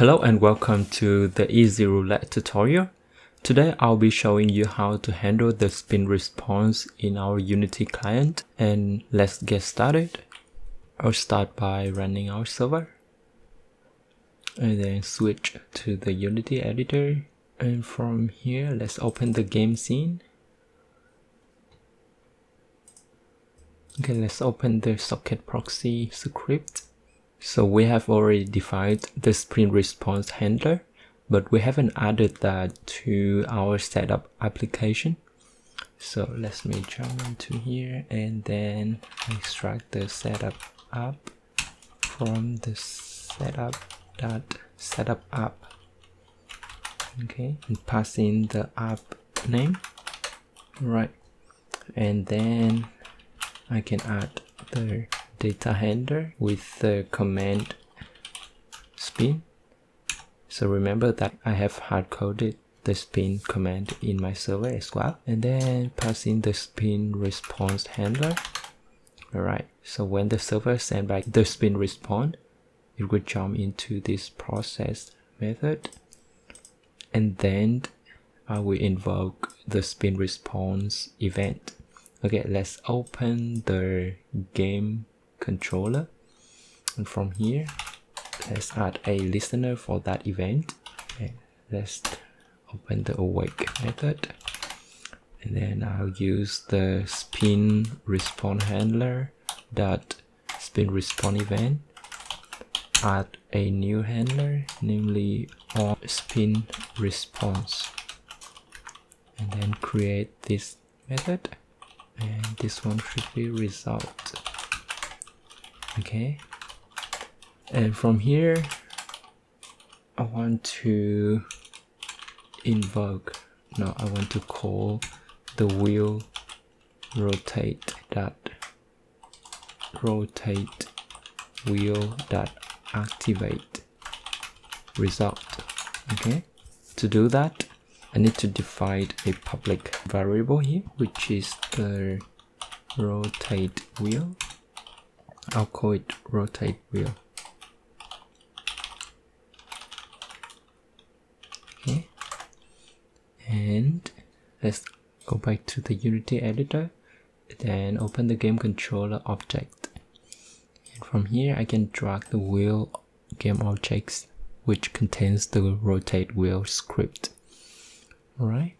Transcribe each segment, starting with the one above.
Hello and welcome to the EzyRoulette tutorial. Today I'll be showing you how to handle the spin response in our Unity client, and let's get started. I'll start by running our server and then switch to the Unity editor, and from here let's open the game scene. Okay, let's open the socket proxy script. So we have already defined the spin response handler, but we haven't added that to our setup application. So let me jump into here and then extract the setup app from the setup app. Okay, and pass in the app name. Right, and then I can add the data handler with the command spin. So remember that I have hard-coded the spin command in my server as well, and then pass in the spin response handler. Alright, so when the server sends back the spin response, it will jump into this process method, and then I will invoke the spin response event. Okay, let's open the game controller, and from here let's add a listener for that event. Okay, let's open the awake method, and then I'll use the spin response handler dot spin response event, add a new handler, namely on spin response, and then create this method, and this one should be result. Okay, and from here I want to call the wheel rotate wheel dot activate result. Okay, to do that I need to define a public variable here, which is the rotate wheel. I'll call it rotate wheel. Okay, and let's go back to the Unity editor, then open the game controller object, and from here I can drag the wheel game objects which contains the rotate wheel script. Alright,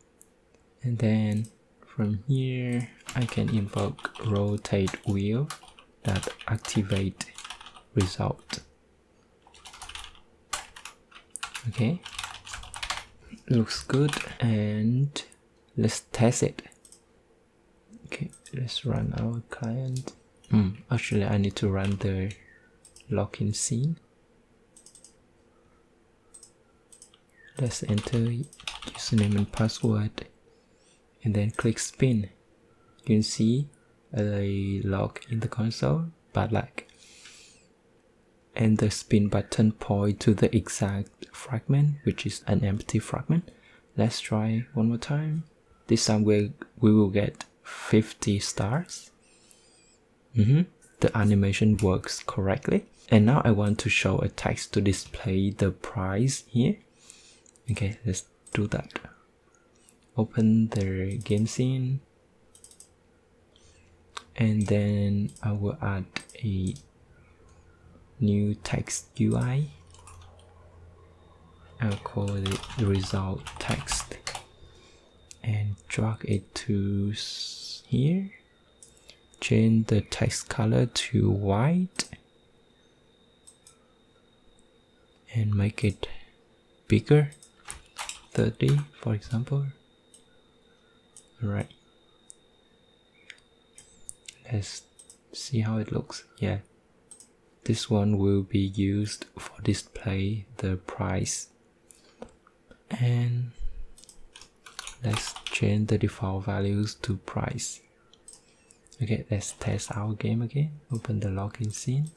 and then from here I can invoke rotate wheel that activate result. Okay, looks good, and let's test it. Okay, let's run our client. Actually I need to run the login scene. Let's enter username and password and then click spin. You can see a log in the console, but and the spin button point to the exact fragment, which is an empty fragment. Let's try one more time. This time we will get 50 stars. The animation works correctly, and now I want to show a text to display the price here. Okay, let's do that. Open the game scene, and then I will add a new text UI. I'll call it result text and drag it to here. Change the text color to white and make it bigger, 30 for example. Alright, let's see how it looks. Yeah, this one will be used for display the price, and let's change the default values to price. Okay, let's test our game again. Open the login scene.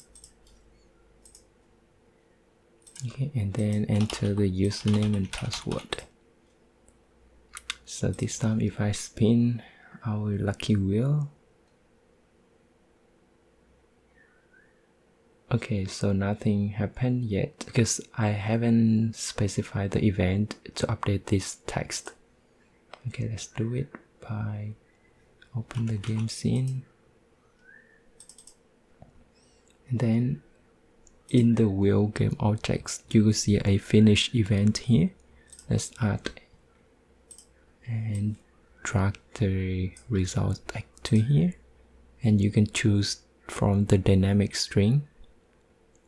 Okay, and then enter the username and password. So this time if I spin our lucky wheel, Okay, so nothing happened yet because I haven't specified the event to update this text. Okay, let's do it by open the game scene. And then in the wheel game objects, you will see a finish event here. Let's add and drag the result back to here. And you can choose from the dynamic string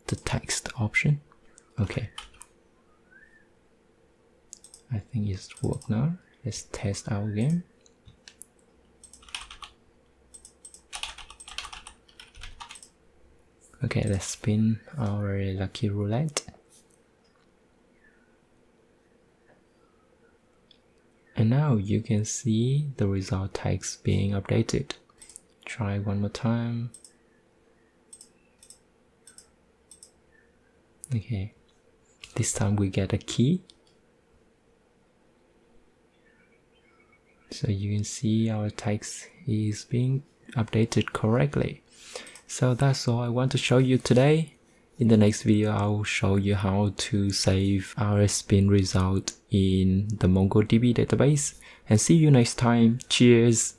the text option. Okay, I think it's worked now. Let's test our game. Okay, let's spin our lucky roulette. And now you can see the result text being updated. Try one more time. Okay, this time we get a key. So you can see our text is being updated correctly. So that's all I want to show you today. In the next video, I will show you how to save our spin result in the MongoDB database. And see you next time. Cheers!